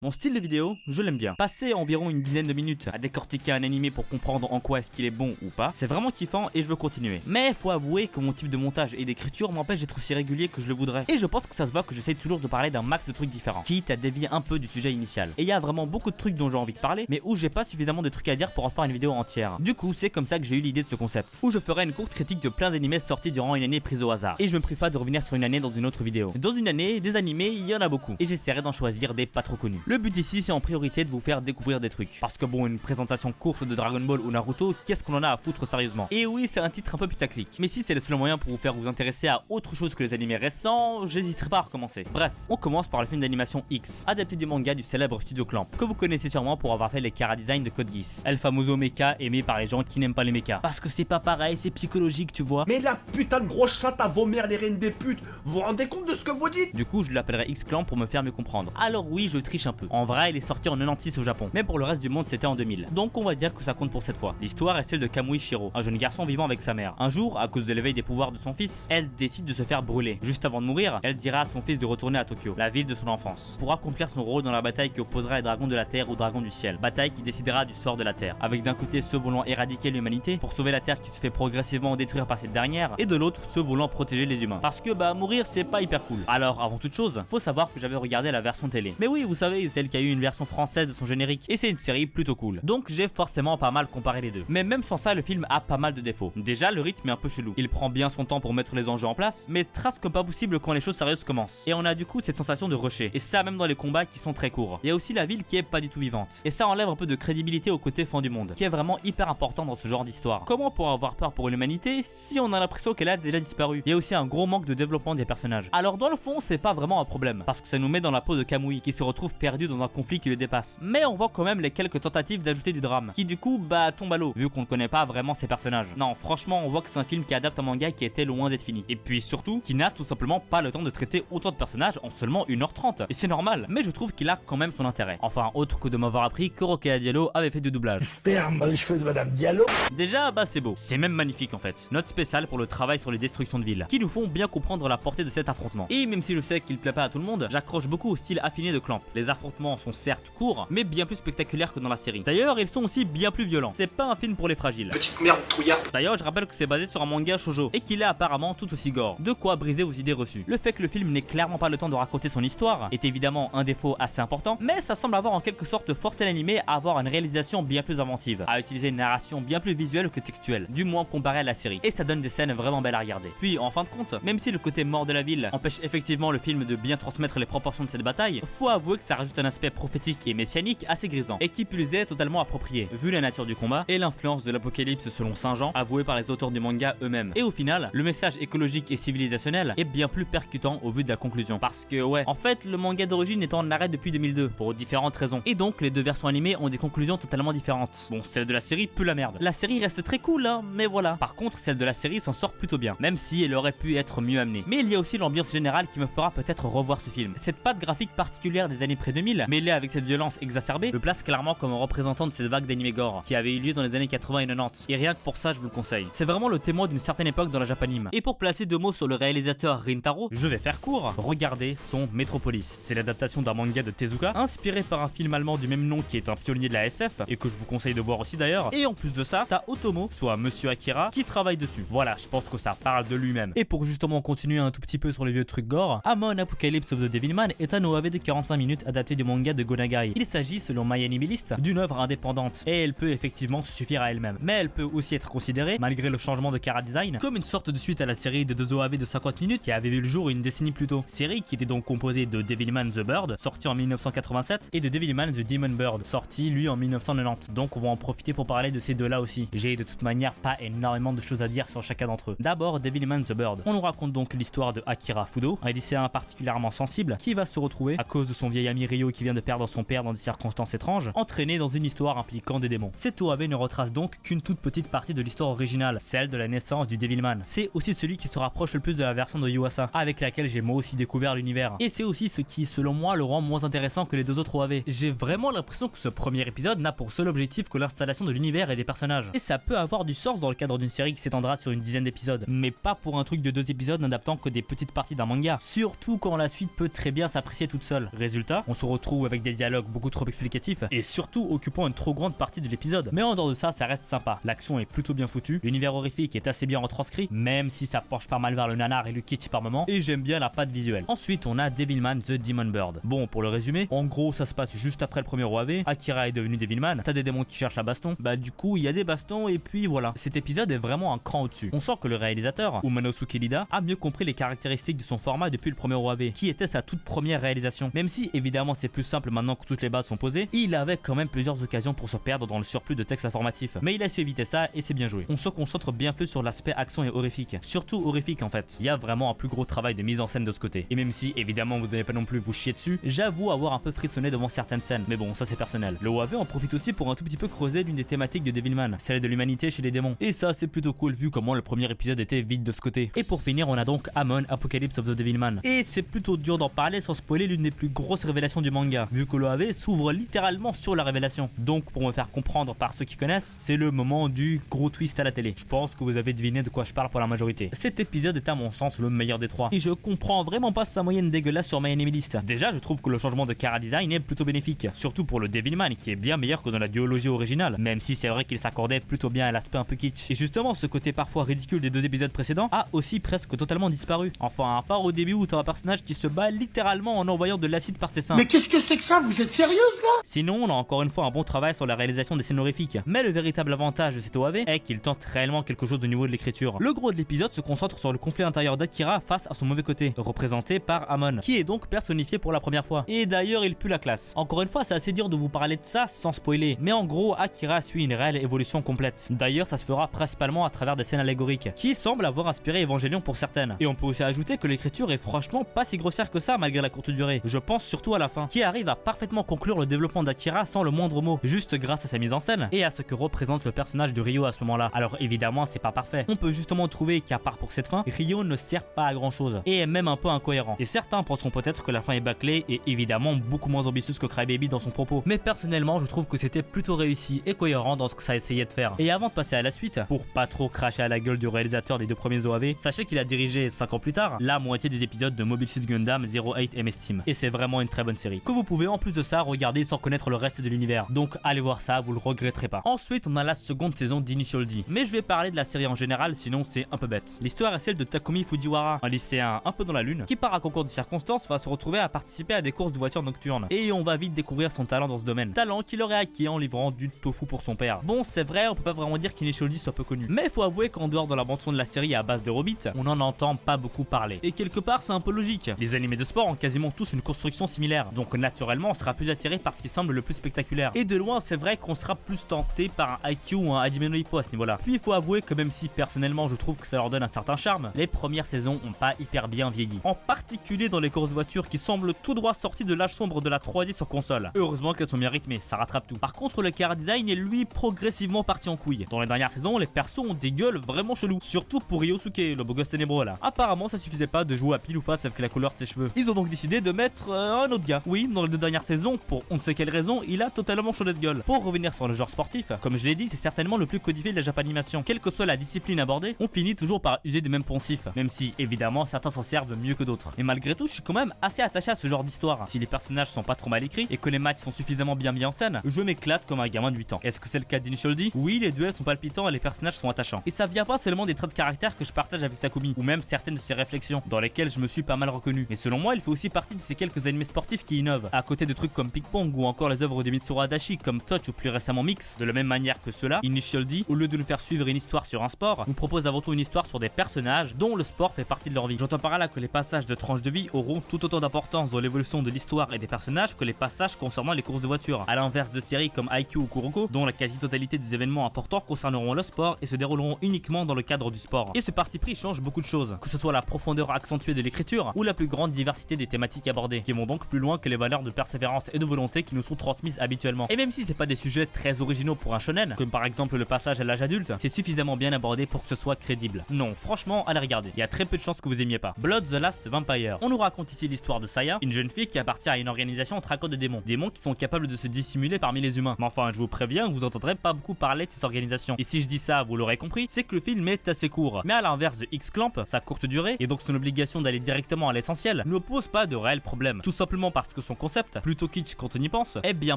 Mon style de vidéo, je l'aime bien. Passer environ une dizaine de minutes à décortiquer un animé pour comprendre en quoi est-ce qu'il est bon ou pas, c'est vraiment kiffant et je veux continuer. Mais faut avouer que mon type de montage et d'écriture m'empêche d'être aussi régulier que je le voudrais. Et je pense que ça se voit que j'essaye toujours de parler d'un max de trucs différents, quitte à dévier un peu du sujet initial. Et il y a vraiment beaucoup de trucs dont j'ai envie de parler, mais où j'ai pas suffisamment de trucs à dire pour en faire une vidéo entière. Du coup, c'est comme ça que j'ai eu l'idée de ce concept, où je ferai une courte critique de plein d'animés sortis durant une année prise au hasard. Et je me prive pas de revenir sur une année dans une autre vidéo. Dans une année, des animés, il y en a beaucoup. Et j'essaierai d'en choisir des pas trop connus. Le but ici, c'est en priorité de vous faire découvrir des trucs. Parce que bon, une présentation courte de Dragon Ball ou Naruto, qu'est-ce qu'on en a à foutre sérieusement? Et oui, c'est un titre un peu putaclic. Mais si c'est le seul moyen pour vous faire vous intéresser à autre chose que les animés récents, j'hésiterai pas à recommencer. Bref, on commence par le film d'animation X, adapté du manga du célèbre studio Clamp, que vous connaissez sûrement pour avoir fait les chara design de Code Geass. El famoso mecha aimé par les gens qui n'aiment pas les mechas. Parce que c'est pas pareil, c'est psychologique, tu vois. Mais la putain de grosse chatte à vomir les reines des putes, vous vous rendez compte de ce que vous dites? Du coup, je l'appellerai X-Clamp pour me faire mieux comprendre. Alors oui, je triche un peu. En vrai, il est sorti en 96 au Japon. Mais pour le reste du monde, c'était en 2000. Donc on va dire que ça compte pour cette fois. L'histoire est celle de Kamui Shiro, un jeune garçon vivant avec sa mère. Un jour, à cause de l'éveil des pouvoirs de son fils, elle décide de se faire brûler. Juste avant de mourir, elle dira à son fils de retourner à Tokyo, la ville de son enfance, pour accomplir son rôle dans la bataille qui opposera les dragons de la terre aux dragons du ciel. Bataille qui décidera du sort de la terre. Avec d'un côté ceux voulant éradiquer l'humanité pour sauver la terre qui se fait progressivement détruire par cette dernière, et de l'autre ceux voulant protéger les humains. Parce que mourir c'est pas hyper cool. Alors avant toute chose, faut savoir que j'avais regardé la version télé. Mais oui, vous savez, celle qui a eu une version française de son générique. Et c'est une série plutôt cool. Donc j'ai forcément pas mal comparé les deux. Mais même sans ça, le film a pas mal de défauts. Déjà, le rythme est un peu chelou. Il prend bien son temps pour mettre les enjeux en place, mais trace comme pas possible quand les choses sérieuses commencent. Et on a du coup cette sensation de rusher. Et ça même dans les combats qui sont très courts. Il y a aussi la ville qui est pas du tout vivante. Et ça enlève un peu de crédibilité au côté fin du monde, qui est vraiment hyper important dans ce genre d'histoire. Comment pour avoir peur pour l'humanité si on a l'impression qu'elle a déjà disparu? Il y a aussi un gros manque de développement des personnages. Alors dans le fond, c'est pas vraiment un problème, parce que ça nous met dans la peau de Kamui, qui se retrouve perdu dans un conflit qui le dépasse. Mais on voit quand même les quelques tentatives d'ajouter du drame, qui du coup tombe à l'eau, vu qu'on ne connaît pas vraiment ces personnages. Non, franchement, on voit que c'est un film qui adapte un manga qui était loin d'être fini. Et puis surtout, qui n'a tout simplement pas le temps de traiter autant de personnages en seulement 1h30. Et c'est normal, mais je trouve qu'il a quand même son intérêt. Enfin, autre que de m'avoir appris que Rokhaya Diallo avait fait du doublage. Ferme les cheveux de Madame Diallo. Déjà, c'est beau. C'est même magnifique en fait. Note spéciale pour le travail sur les destructions de villes, qui nous font bien comprendre la portée de cet affrontement. Et même si je sais qu'il plaît pas à tout le monde, j'accroche beaucoup au style affiné de Clamp. Les affrontements sont certes courts, mais bien plus spectaculaires que dans la série. D'ailleurs, ils sont aussi bien plus violents. C'est pas un film pour les fragiles. Petite merde trouillarde. D'ailleurs, je rappelle que c'est basé sur un manga shoujo et qu'il est apparemment tout aussi gore. De quoi briser vos idées reçues. Le fait que le film n'ait clairement pas le temps de raconter son histoire est évidemment un défaut assez important, mais ça semble avoir en quelque sorte forcé l'animé à avoir une réalisation bien plus inventive, à utiliser une narration bien plus visuelle que textuelle, du moins comparé à la série. Et ça donne des scènes vraiment belles à regarder. Puis en fin de compte, même si le côté mort de la ville empêche effectivement le film de bien transmettre les proportions de cette bataille, faut avouer que ça rajoute un aspect prophétique et messianique assez grisant, et qui plus est totalement approprié, vu la nature du combat et l'influence de l'apocalypse selon Saint Jean, avoué par les auteurs du manga eux-mêmes. Et au final, le message écologique et civilisationnel est bien plus percutant au vu de la conclusion. Parce que ouais, en fait, le manga d'origine est en arrêt depuis 2002, pour différentes raisons. Et donc, les deux versions animées ont des conclusions totalement différentes. Bon, celle de la série pue la merde. La série reste très cool, hein, mais voilà. Par contre, celle de la série s'en sort plutôt bien, même si elle aurait pu être mieux amenée. Mais il y a aussi l'ambiance générale qui me fera peut-être revoir ce film. Cette patte graphique particulière des années pré-2000, mêlée avec cette violence exacerbée, le place clairement comme un représentant de cette vague d'anime gore, qui avait eu lieu dans les années 80 et 90. Et rien que pour ça, je vous le conseille. C'est vraiment le témoin d'une certaine époque dans la japanime. Et pour placer 2 mots sur le réalisateur Rintaro, je vais faire court. Regardez son Metropolis. C'est l'adaptation d'un manga de Tezuka, inspiré par un film allemand du même nom qui est un pionnier de la SF, et que je vous conseille de voir aussi d'ailleurs. Et en plus de ça, t'as Otomo, soit Monsieur Akira, qui travaille dessus. Voilà, je pense que ça parle de lui-même. Et pour justement continuer un tout petit peu sur les vieux trucs gore, Amon Apocalypse of the Devilman est un OAV de 45 minutes adapté du manga de Gonagai. Il s'agit, selon MyAnimeList, d'une œuvre indépendante, et elle peut effectivement se suffire à elle-même. Mais elle peut aussi être considérée, malgré le changement de chara design, comme une sorte de suite à la série de 2 OAV de 50 minutes qui avait vu le jour une décennie plus tôt. Série qui était donc composée de Devilman the Bird, sorti en 1987, et de Devilman the Demon Bird, sorti lui en 1990. Donc on va en profiter pour parler de ces deux-là aussi. J'ai de toute manière pas énormément de choses à dire sur chacun d'entre eux. D'abord, Devilman the Bird. On nous raconte donc l'histoire de Akira Fudo, un lycéen particulièrement sensible qui va se retrouver, à cause de son vieil ami Ryo qui vient de perdre son père dans des circonstances étranges, entraîné dans une histoire impliquant des démons. Cet OAV ne retrace donc qu'une toute petite partie de l'histoire originale, celle de la naissance du Devilman. C'est aussi celui qui se rapproche le plus de la version de Yuasa, avec laquelle j'ai moi aussi découvert l'univers. Et c'est aussi ce qui, selon moi, le rend moins intéressant que les 2 autres OAV. J'ai vraiment l'impression que ce premier épisode n'a pour seul objectif que l'installation de l'univers et des personnages. Et ça peut avoir du sens dans le cadre d'une série qui s'étendra sur une dizaine d'épisodes, mais pas pour un truc de 2 épisodes n'adaptant que des petites parties d'un manga, surtout quand la suite peut très bien s'apprécier toute seule. Résultat, on se retrouve avec des dialogues beaucoup trop explicatifs et surtout occupant une trop grande partie de l'épisode. Mais en dehors de ça, ça reste sympa. L'action est plutôt bien foutue, l'univers horrifique est assez bien retranscrit, même si ça penche pas mal vers le nanar et le kitsch par moment, et j'aime bien la patte visuelle. Ensuite, on a Devilman The Demon Bird. Bon, pour le résumé, en gros, ça se passe juste après le premier OAV. Akira est devenu Devilman, t'as des démons qui cherchent la baston, bah du coup, il y a des bastons et puis voilà. Cet épisode est vraiment un cran au-dessus. On sent que le réalisateur, Umanosuke Lida, a mieux compris les caractéristiques de son format depuis le premier OAV, qui était sa toute première réalisation. Même si évidemment c'est plus simple maintenant que toutes les bases sont posées, il avait quand même plusieurs occasions pour se perdre dans le surplus de texte informatif. Mais il a su éviter ça et c'est bien joué. On se concentre bien plus sur l'aspect action et horrifique. Surtout horrifique en fait. Il y a vraiment un plus gros travail de mise en scène de ce côté. Et même si évidemment vous n'allez pas non plus vous chier dessus, j'avoue avoir un peu frissonné devant certaines scènes. Mais bon, ça c'est personnel. Le OAV en profite aussi pour un tout petit peu creuser l'une des thématiques de Devilman, celle de l'humanité chez les démons. Et ça c'est plutôt cool vu comment le premier épisode était vide de ce côté. Et pour finir, on a donc Amon, Apocalypse of the Devilman. Et c'est plutôt dur d'en parler sans spoiler l'une des plus grosses révélations du manga, vu que l'OAV s'ouvre littéralement sur la révélation. Donc pour me faire comprendre par ceux qui connaissent, c'est le moment du gros twist à la télé. Je pense que vous avez deviné de quoi je parle pour la majorité. Cet épisode est à mon sens le meilleur des trois. Et je comprends vraiment pas sa moyenne dégueulasse sur My Enemy List. Déjà, je trouve que le changement de chara design est plutôt bénéfique. Surtout pour le Devilman qui est bien meilleur que dans la duologie originale. Même si c'est vrai qu'il s'accordait plutôt bien à l'aspect un peu kitsch. Et justement, ce côté parfois ridicule des deux épisodes précédents a aussi presque totalement disparu. Enfin, à part au début où t'as un personnage qui se bat littéralement en envoyant de l'acide par ses seins. Mais qu'est-ce que c'est que ça? Vous êtes sérieuse là? Sinon, on a encore une fois un bon travail sur la réalisation des scènes horrifiques. Mais le véritable avantage de cet OAV est qu'il tente réellement quelque chose au niveau de l'écriture. Le gros de l'épisode se concentre sur le conflit intérieur d'Akira face à son mauvais côté, représenté par Amon, qui est donc personnifié pour la première fois. Et d'ailleurs, il pue la classe. Encore une fois, c'est assez dur de vous parler de ça sans spoiler. Mais en gros, Akira suit une réelle évolution complète. D'ailleurs, ça se fera principalement à travers des scènes allégoriques, qui semblent avoir inspiré Evangelion pour certaines. Et on peut aussi ajouter que l'écriture est franchement pas si grossière que ça malgré la courte durée. Je pense surtout à la fin, qui arrive à parfaitement conclure le développement d'Akira sans le moindre mot, juste grâce à sa mise en scène et à ce que représente le personnage de Ryo à ce moment-là. Alors évidemment, c'est pas parfait. On peut justement trouver qu'à part pour cette fin, Ryo ne sert pas à grand chose et est même un peu incohérent. Et certains penseront peut-être que la fin est bâclée et évidemment beaucoup moins ambitieuse que Crybaby dans son propos. Mais personnellement, je trouve que c'était plutôt réussi et cohérent dans ce que ça essayait de faire. Et avant de passer à la suite, pour pas trop cracher à la gueule du réalisateur des deux premiers OAV, sachez qu'il a dirigé 5 ans plus tard la moitié des épisodes de Mobile Suit Gundam 08 MS Team. Et c'est vraiment une très bonne série, que vous pouvez en plus de ça regarder sans connaître le reste de l'univers. Donc allez voir ça, vous le regretterez pas. Ensuite, on a la seconde saison d'Initial D. Mais je vais parler de la série en général, sinon c'est un peu bête. L'histoire est celle de Takumi Fujiwara, un lycéen un peu dans la lune, qui par un concours de circonstances va se retrouver à participer à des courses de voitures nocturnes. Et on va vite découvrir son talent dans ce domaine. Talent qu'il aurait acquis en livrant du tofu pour son père. Bon, c'est vrai, on peut pas vraiment dire qu'Initial D soit peu connu. Mais faut avouer qu'en dehors de la bande son de la série à base de Robit, on en entend pas beaucoup parler. Et quelque part, c'est un peu logique. Les animés de sport ont quasiment tous une construction similaire. Donc naturellement, on sera plus attiré par ce qui semble le plus spectaculaire. Et de loin, c'est vrai qu'on sera plus tenté par un IQ ou un Hajime no Ippo à ce niveau-là. Puis il faut avouer que même si personnellement je trouve que ça leur donne un certain charme, les premières saisons ont pas hyper bien vieilli. En particulier dans les courses voitures qui semblent tout droit sorties de l'âge sombre de la 3D sur console. Heureusement qu'elles sont bien rythmées, ça rattrape tout. Par contre, le chara design est lui progressivement parti en couille. Dans les dernières saisons, les persos ont des gueules vraiment cheloues. Surtout pour Ryosuke, le beau gosse ténébreux là. Apparemment, ça suffisait pas de jouer à pile ou face avec la couleur de ses cheveux. Ils ont donc décidé de mettre un autre gars. Oui, dans les 2 dernières saisons, pour on ne sait quelle raison, il a totalement changé de gueule. Pour revenir sur le genre sportif, comme je l'ai dit, c'est certainement le plus codifié de la Japanimation. Quelle que soit la discipline abordée, on finit toujours par user des mêmes poncifs. Même si, évidemment, certains s'en servent mieux que d'autres. Et malgré tout, je suis quand même assez attaché à ce genre d'histoire. Si les personnages sont pas trop mal écrits et que les matchs sont suffisamment bien mis en scène, je m'éclate comme un gamin de 8 ans. Est-ce que c'est le cas d'Initial D? Oui, les duels sont palpitants et les personnages sont attachants. Et ça vient pas seulement des traits de caractère que je partage avec Takumi, ou même certaines de ses réflexions, dans lesquelles je me suis pas mal reconnu. Mais selon moi, il fait aussi partie de ces quelques animés sportifs qui innovent, à côté de trucs comme Ping-Pong ou encore les œuvres de Mitsuru Adachi comme Touch ou plus récemment Mix. De la même manière que cela, Initial D, au lieu de nous faire suivre une histoire sur un sport, nous propose avant tout une histoire sur des personnages dont le sport fait partie de leur vie. J'entends par là que les passages de tranches de vie auront tout autant d'importance dans l'évolution de l'histoire et des personnages que les passages concernant les courses de voiture. À l'inverse de séries comme IQ ou Kuroko, dont la quasi-totalité des événements importants concerneront le sport et se dérouleront uniquement dans le cadre du sport. Et ce parti pris change beaucoup de choses, que ce soit la profondeur accentuée de l'écriture ou la plus grande diversité des thématiques abordées, qui vont donc plus loin que les valeurs de persévérance et de volonté qui nous sont transmises habituellement. Et même si c'est pas des sujets très originaux pour un shonen, comme par exemple le passage à l'âge adulte, c'est suffisamment bien abordé pour que ce soit crédible. Non, franchement, allez regarder. Il y a très peu de chances que vous aimiez pas. Blood the Last Vampire. On nous raconte ici l'histoire de Saya, une jeune fille qui appartient à une organisation traquant des démons. Démons qui sont capables de se dissimuler parmi les humains. Mais enfin, je vous préviens, vous entendrez pas beaucoup parler de ces organisations. Et si je dis ça, vous l'aurez compris, c'est que le film est assez court. Mais à l'inverse de X-Clamp, sa courte durée, et donc son obligation d'aller directement à l'essentiel, ne pose pas de réels problèmes. Tout simplement parce que son concept, plutôt kitsch quand on y pense, est bien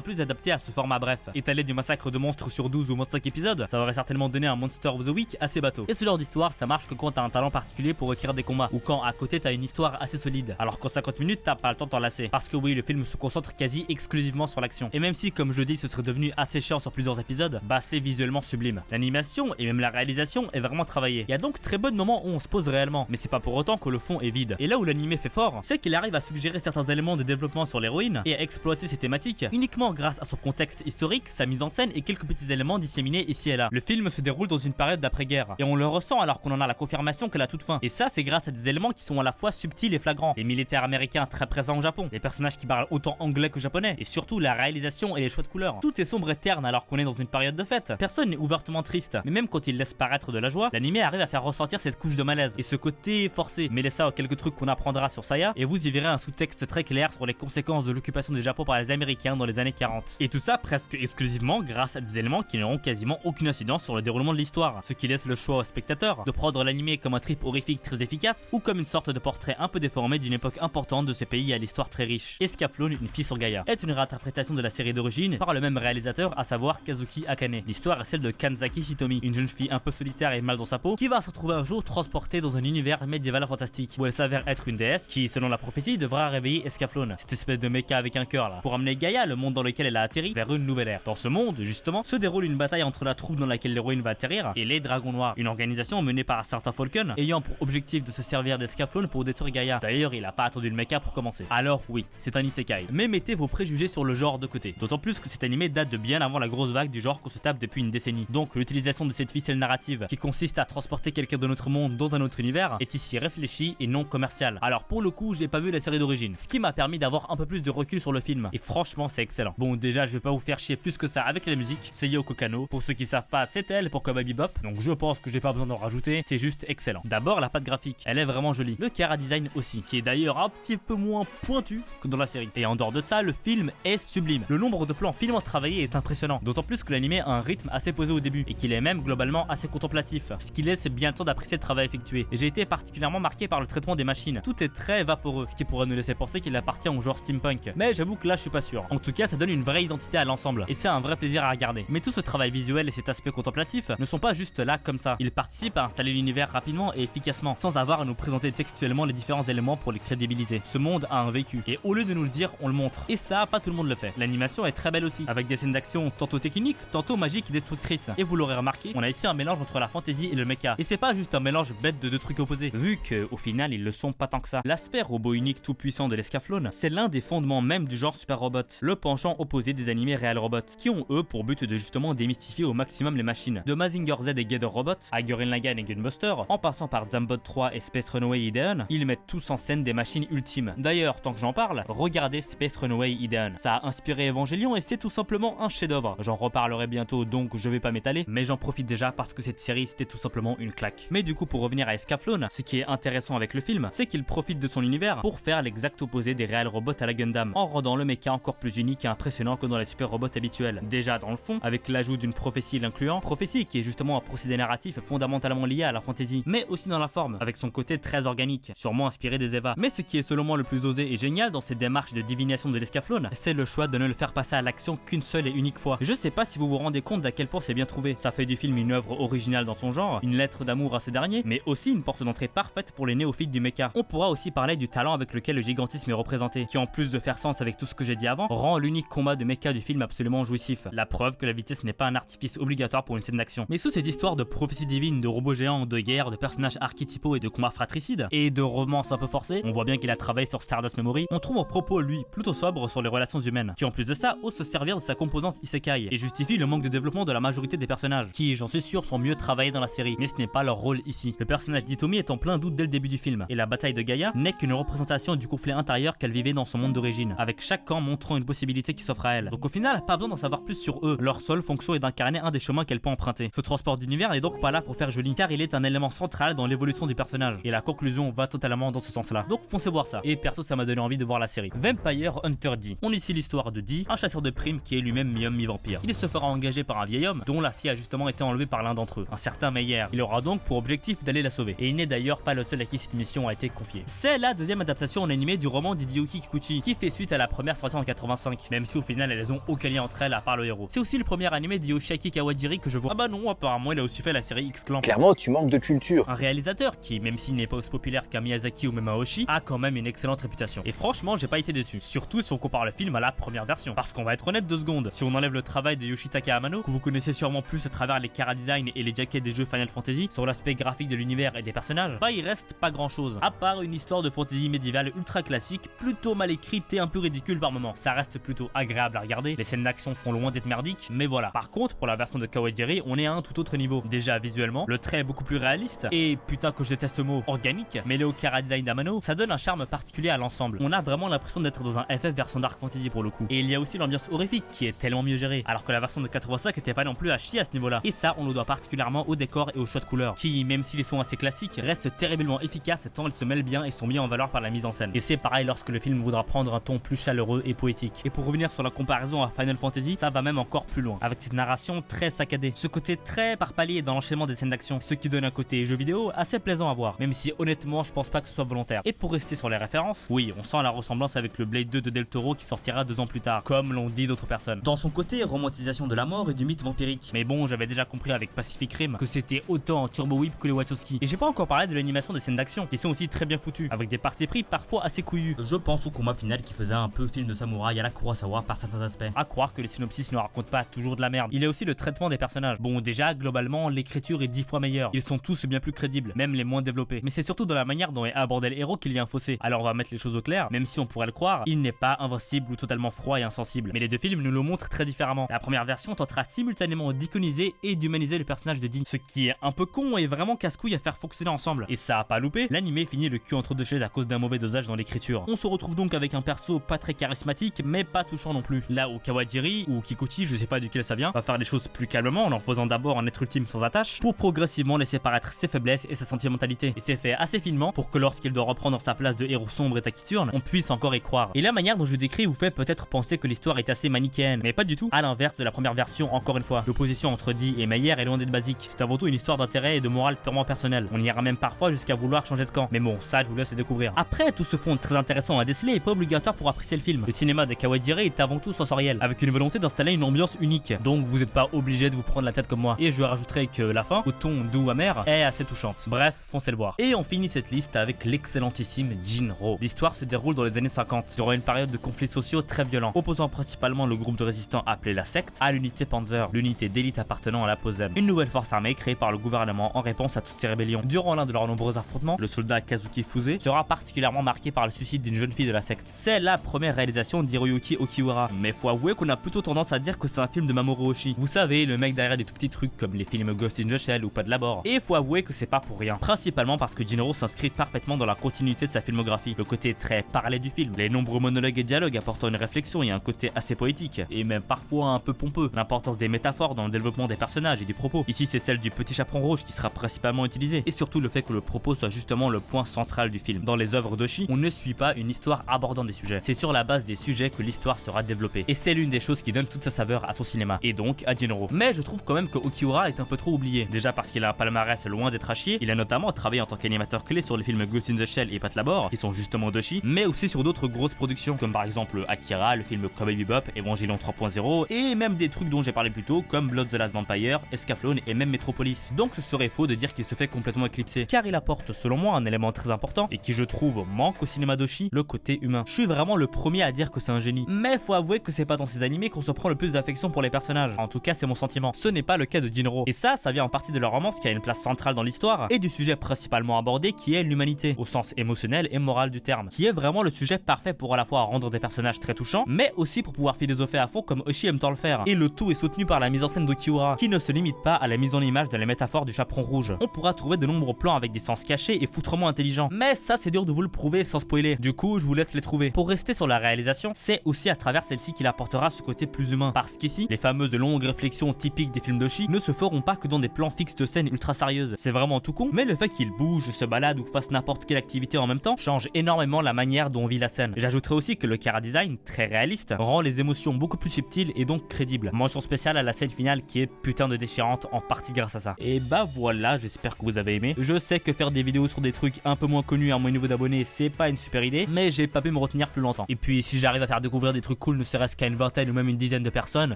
plus adapté à ce format bref. Étalé du massacre de monstres sur 12 ou 25 épisodes, ça aurait certainement donné un Monster of the Week assez bateau. Et ce genre d'histoire, ça marche que quand t'as un talent particulier pour écrire des combats, ou quand à côté t'as une histoire assez solide. Alors qu'en 50 minutes, t'as pas le temps de t'en lasser. Parce que oui, le film se concentre quasi exclusivement sur l'action. Et même si, comme je le dis, ce serait devenu assez chiant sur plusieurs épisodes, bah c'est visuellement sublime. L'animation et même la réalisation est vraiment travaillée. Il y a donc très peu de moments où on se pose réellement, mais c'est pas pour autant que le fond est vide. Et là où l'animé fait fort, c'est qu'il arrive à suggérer certains éléments de développement sur l'héroïne et à exploiter ses thématiques uniquement grâce à son contexte historique, sa mise en scène et quelques petits éléments disséminés ici et là. Le film se déroule dans une période d'après-guerre et on le ressent alors qu'on en a la confirmation qu'elle a toute fin. Et ça, c'est grâce à des éléments qui sont à la fois subtils et flagrants. Les militaires américains très présents au Japon, les personnages qui parlent autant anglais que japonais, et surtout la réalisation et les choix de couleurs. Tout est sombre et terne alors qu'on est dans une période de fête. Personne n'est ouvertement triste, mais même quand il laisse paraître de la joie, l'anime arrive à faire ressentir cette couche de malaise et ce côté forcé. Mêlez ça à quelques trucs qu'on apprendra sur Saya et vous y verrez un sous-texte très clair sur les conséquences de l'occupation du Japon par les Américains dans les années 40. Et tout ça presque exclusivement grâce à des éléments qui n'auront quasiment aucune incidence sur le déroulement de l'histoire, ce qui laisse le choix au spectateur de prendre l'anime comme un trip horrifique très efficace ou comme une sorte de portrait un peu déformé d'une époque importante de ce pays à l'histoire très riche. Escaflowne, une fille sur Gaïa, est une réinterprétation de la série d'origine par le même réalisateur, à savoir Kazuki Akane. L'histoire est celle de Kanzaki Hitomi, une jeune fille un peu solitaire et mal dans sa peau, qui va se retrouver un jour transportée dans un univers médiéval fantastique, où elle s'avère être une déesse qui, selon la prophétie, devra réveiller Escaflowne, cette espèce de mecha avec un cœur là, pour amener Gaïa, le monde dans lequel elle a atterri, vers une nouvelle ère. Dans ce monde, justement, se déroule une bataille entre la troupe dans laquelle l'héroïne va atterrir et les Dragons Noirs, une organisation menée par un certain Falcon, ayant pour objectif de se servir d'Escaflowne pour détruire Gaïa. D'ailleurs, il a pas attendu le mecha pour commencer. Alors oui, c'est un isekai, mais mettez vos préjugés sur le genre de côté, d'autant plus que cet animé date de bien avant la grosse vague du genre qu'on se tape depuis une décennie. Donc l'utilisation de cette ficelle narrative qui consiste à transporter quelqu'un de notre monde dans un autre univers est ici réfléchie et non commerciale. Alors pour le coup, j'ai pas vu la série d'origine, ce qui m'a permis d'avoir un peu plus de recul sur le film, et franchement c'est excellent. Bon, déjà je vais pas vous faire chier plus que ça avec la musique, c'est Yoko Kanno, pour ceux qui savent pas c'est elle pour Cowboy Bebop, donc je pense que j'ai pas besoin d'en rajouter, c'est juste excellent. D'abord la patte graphique, elle est vraiment jolie, le chara design aussi, qui est d'ailleurs un petit peu moins pointu que dans la série, et en dehors de ça le film est sublime. Le nombre de plans finement travaillés est impressionnant, d'autant plus que l'anime a un rythme assez posé au début, et qu'il est même globalement assez contemplatif, ce qui laisse bien le temps d'apprécier le travail effectué. Et j'ai été particulièrement marqué par le traitement des machines, tout est très vaporeux, ce qui pourrait nous laisser penser qu'il appartient au genre steampunk, mais j'avoue que là je suis pas sûr. En tout cas ça donne une vraie identité à l'ensemble, et c'est un vrai plaisir à regarder. Mais tout ce travail visuel et cet aspect contemplatif ne sont pas juste là comme ça, ils participent à installer l'univers rapidement et efficacement, sans avoir à nous présenter textuellement les différents éléments pour les crédibiliser. Ce monde a un vécu, et au lieu de nous le dire, on le montre. Et ça, pas tout le monde le fait. L'animation est très belle aussi, avec des scènes d'action tantôt techniques, tantôt magiques et destructrices. Et vous l'aurez remarqué, on a ici un mélange entre la fantasy et le mecha. Et c'est pas juste un mélange bête de deux trucs opposés, vu que au final ils le sont pas tant que ça. L'aspect robot unique tout puissant de l'Escaflowne, c'est l'un des fondements même du genre super robot, le penchant opposé des animés Real Robot, qui ont eux pour but de justement démystifier au maximum les machines. De Mazinger Z et Gather Robot à Gurren Lagann et Gunbuster, en passant par Zambot 3 et Space Runaway Ideon, ils mettent tous en scène des machines ultimes. D'ailleurs, tant que j'en parle, regardez Space Runaway Ideon. Ça a inspiré Evangelion et c'est tout simplement un chef-d'œuvre. J'en reparlerai bientôt donc je vais pas m'étaler, mais j'en profite déjà parce que cette série c'était tout simplement une claque. Mais du coup pour revenir à Escaflowne, ce qui est intéressant avec le film, c'est qu'il profite de son univers pour faire l'exact opposé des réels robots à la Gundam, en rendant le mecha encore plus unique et impressionnant que dans les super robots habituels. Déjà dans le fond, avec l'ajout d'une prophétie l'incluant, prophétie qui est justement un procédé narratif fondamentalement lié à la fantasy, mais aussi dans la forme, avec son côté très organique, sûrement inspiré des Eva. Mais ce qui est selon moi le plus osé et génial dans cette démarche de divination de l'Escaflowne, c'est le choix de ne le faire passer à l'action qu'une seule et unique fois. Je sais pas si vous vous rendez compte d'à quel point c'est bien trouvé. Ça fait du film une œuvre originale dans son genre, une lettre d'amour à ce dernier, mais aussi une porte d'entrée parfaite pour les néophytes du mecha. On pourra aussi parler du talent avec lequel le gigantisme est représenté, qui en plus de faire sens avec tout ce que j'ai dit avant, rend l'unique combat de mecha du film absolument jouissif. La preuve que la vitesse n'est pas un artifice obligatoire pour une scène d'action. Mais sous cette histoire de prophétie divine, de robots géants, de guerre, de personnages archétypaux et de combats fratricides, et de romances un peu forcées, on voit bien qu'il a travaillé sur Stardust Memory, on trouve un propos lui plutôt sobre sur les relations humaines, qui en plus de ça ose se servir de sa composante isekai, et justifie le manque de développement de la majorité des personnages, qui j'en suis sûr sont mieux travaillés dans la série, mais ce n'est pas leur rôle ici. Le personnage d'Hitomi est en plein doute dès le début du film, et la bataille de Gaïa n'est qu'une représentation du conflit intérieur qu'elle vivait dans son monde d'origine, avec chaque camp montrant une possibilité qui s'offre à elle. Donc au final, pas besoin d'en savoir plus sur eux, leur seule fonction est d'incarner un des chemins qu'elle peut emprunter. Ce transport d'univers n'est donc pas là pour faire joli, car il est un élément central dans l'évolution du personnage, et la conclusion va totalement dans ce sens-là. Donc foncez voir ça, et perso ça m'a donné envie de voir la série. Vampire Hunter D. On ici l'histoire de D, un chasseur de primes qui est lui-même mi-homme mi-vampire. Il se fera engager par un vieil homme dont la fille a justement été enlevée par l'un d'entre eux, un certain Meyer. Il aura donc pour objectif d'aller la sauver, et il n'est d'ailleurs pas le seul à qui cette mission a été confiée. C'est la deuxième adaptation en animé du roman d'Hideyuki Kikuchi, Yoshi, qui fait suite à la première sortie en 85, même si au final elles ont aucun lien entre elles à part le héros. C'est aussi le premier animé de Yoshiaki Kawajiri que je vois. Ah bah non, apparemment il a aussi fait la série X-Clan. Clairement, tu manques de culture. Un réalisateur qui, même s'il n'est pas aussi populaire qu'un Miyazaki ou même un Oshii, a quand même une excellente réputation. Et franchement, j'ai pas été déçu. Surtout si on compare le film à la première version. Parce qu'on va être honnête 2 secondes, si on enlève le travail de Yoshitaka Amano, que vous connaissez sûrement plus à travers les chara design et les jaquettes des jeux Final Fantasy, sur l'aspect graphique de l'univers et des personnages, bah il reste pas grand chose. À part une histoire de fantasy médiévale ultra classique, plutôt mal écrite et un peu ridicule par moments. Ça reste plutôt agréable à regarder, les scènes d'action sont loin d'être merdiques, mais voilà. Par contre, pour la version de Kawajiri, on est à un tout autre niveau. Déjà visuellement, le trait est beaucoup plus réaliste, et putain que je déteste le mot organique, mêlé au chara design d'Amano, ça donne un charme particulier à l'ensemble. On a vraiment l'impression d'être dans un FF version Dark Fantasy pour le coup. Et il y a aussi l'ambiance horrifique qui est tellement mieux gérée, alors que la version de 85 était pas non plus à chier à ce niveau là. Et ça, on le doit particulièrement au décor et au choix de couleurs, qui, même s'ils sont assez classiques, restent terriblement efficaces tant ils se mêlent bien et sont mis en valeur par la mise en scène. Et c'est pareil lorsque le film voudra prendre un ton plus chaleureux et poétique. Et pour revenir sur la comparaison à Final Fantasy, ça va même encore plus loin, avec cette narration très saccadée, ce côté très par palier dans l'enchaînement des scènes d'action, ce qui donne un côté jeu vidéo assez plaisant à voir, même si honnêtement je pense pas que ce soit volontaire. Et pour rester sur les références, oui, on sent la ressemblance avec le Blade 2 de Del Toro qui sortira 2 ans plus tard, comme l'ont dit d'autres personnes. Dans son côté romantisation de la mort et du mythe vampirique. Mais bon, j'avais déjà compris avec Pacific Rim que c'était autant Turbo Whip que les Wachowski. Et j'ai pas encore parlé de l'animation des scènes d'action, qui sont aussi très bien foutues, avec des parties pris parfois assez couillus. Je pense au combat final qui faisait un peu film de samouraï à la Kurosawa par certains aspects. À croire que les synopsis ne racontent pas toujours de la merde. Il y a aussi le traitement des personnages. Bon, déjà, globalement, l'écriture est 10 fois meilleure. Ils sont tous bien plus crédibles, même les moins développés. Mais c'est surtout dans la manière dont est abordé le héros qu'il y a un fossé. Alors on va mettre les choses au clair, même si on pourrait le croire, il n'est pas invincible ou totalement froid et insensible. Mais les 2 films nous le montrent très différemment. La première version tentera simultanément d'iconiser et d'humaniser le personnage de Dee, ce qui est un peu con et vraiment casse-couille à faire fonctionner ensemble. Et ça a pas loupé, l'animé finit le cul entre 2 chaises à cause d'un mauvais dosage dans l'écriture. On se retrouve donc avec un perso pas très charismatique, mais pas touchant non plus. Là où Kawajiri, ou Kikuchi, je sais pas duquel ça vient, va faire les choses plus calmement en faisant d'abord un être ultime sans attache, pour progressivement laisser paraître ses faiblesses et sa sentimentalité. Et c'est fait assez finement pour que lorsqu'il doit reprendre sa place de héros sombre et taciturne, on puisse encore y croire. Et la manière dont je décris vous fait peut-être penser que l'histoire est assez manichéenne, mais pas du tout, à l'inverse de la première version encore une fois. L'opposition entre Dee et Meyer est loin d'être basique, c'est avant tout une histoire d'intérêt et de morale purement personnelle. On ira même parfois jusqu'à vouloir changer de camp, mais bon, ça je vous laisse le découvrir. Après, tout ce fond très intéressant à déceler est pas obligatoire pour apprécier le film. Le cinéma de Kawajiri est avant tout sensoriel, avec une volonté d'installer une ambiance unique, donc vous n'êtes pas obligé de vous prendre la tête comme moi. Et je rajouterai que la fin, au ton doux amer, est assez touchante. Bref, foncez le voir. Et on finit cette liste avec l'excellentissime Jinro. L'histoire se déroule dans les années 50, durant une période de conflits sociaux très violents, opposant principalement le groupe de résistants appelé la secte à l'unité Panzer, l'unité d'élite appartenant à la Posen, une nouvelle force armée créée par le gouvernement en réponse à toutes ces rébellions. Durant l'un de leurs nombreux affrontements, le soldat Kazuki Fuse sera particulièrement marqué par le suicide d'une jeune fille de la secte. C'est la première réalisation d'Hiroyuki Okiura, mais faut avouer qu'on a plutôt tendance à dire que c'est un film de Mamoru Oshii. Vous savez, le mec derrière des tout petits trucs comme les films Ghost in the Shell ou Pas de la Bord. Et faut avouer que c'est pas pour rien, principalement parce que Jinro s'inscrit parfaitement dans la continuité de sa filmographie. Le côté très parlé du film, les nombreux monologues et dialogues apportant une réflexion et un côté assez poétique, et même parfois un peu pompeux, l'importance des métaphores dans le développement des personnages et du propos. Ici c'est celle du petit chaperon rouge qui sera principalement utilisée, et surtout le fait que le propos soit justement le point central du film. Dans les œuvres d'Oshii, on ne suit pas une histoire abordant des sujets, c'est sur la base des sujets que l'histoire sera développée, et c'est l'une des choses qui donne toute sa saveur à son cinéma, et donc à Jinro. Mais je trouve quand même que Okiura est un peu trop oublié, déjà parce qu'il a un palmarès loin d'être à chier. Il a notamment travaillé en tant qu'animateur clé sur les films Ghost in the Shell et Pat Labor, qui sont justement d'Oshii, mais aussi sur d'autres grosses productions, comme par exemple Akira, le film Cowboy Bebop, Evangelion 3.0, et même des trucs dont j'ai parlé plus tôt, comme Blood the Last Vampire, Escaflowne et même Metropolis. Donc ce serait faux de dire qu'il se fait complètement éclipser, car il apporte selon moi un élément très important, et qui je trouve manque au cinéma d'Oshii, le côté humain. Je suis vraiment le premier à dire que c'est un génie, mais faut avouer que c'est pas dans ces animés qu'on se prend le plus d'affection pour les personnages. En tout cas c'est mon sentiment. Ce n'est pas le cas de Jinro, et ça vient en partie de la romance qui a une place centrale dans l'histoire, et du sujet principalement abordé qui est l'humanité, au sens émotionnel et moral du terme, qui est vraiment le sujet parfait pour à la fois rendre des personnages très touchants, mais aussi pour pouvoir philosopher à fond comme Oshii aime tant le faire. Et le tout est soutenu par la mise en scène d'Okiura, qui ne se limite pas à la mise en image de la métaphore du chaperon rouge. On pourra trouver de nombreux plans avec des sens cachés et foutrement intelligents, mais ça c'est dur de vous le prouver sans spoiler, du coup je vous laisse les trouver. Pour rester sur la réalisation, c'est aussi à travers celle-ci qu'il apportera ce côté plus humain, parce qu'ici, les fameuses longues réflexions typiques des films d'Oshii ne se feront pas que dans des plans fixes de scènes ultra sérieuses. C'est vraiment tout con, mais le fait qu'il bouge, se balade ou fasse n'importe quelle activité en même temps change énormément la manière dont on vit la scène. J'ajouterai aussi que le chara design, très réaliste, rend les émotions beaucoup plus subtiles et donc crédibles. Mention spéciale à la scène finale qui est putain de déchirante, en partie grâce à ça. Et bah voilà, j'espère que vous avez aimé. Je sais que faire des vidéos sur des trucs un peu moins connus à mon niveau d'abonnés, c'est pas une super idée, mais j'ai pas pu me retenir plus longtemps. Et puis si j'arrive à faire découvrir des trucs cool ne serait-ce qu'à une vingtaine ou même une dizaine de personnes,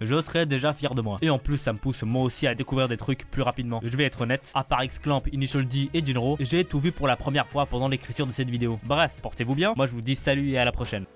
je serais déjà fier de moi. Et en plus ça me pousse moi aussi à découvrir des trucs plus rapidement. Je vais être honnête, à part Xclamp, Initial D et Jinro, j'ai tout vu pour la première fois pendant l'écriture de cette vidéo. Bref, portez-vous bien, moi je vous dis salut et à la prochaine.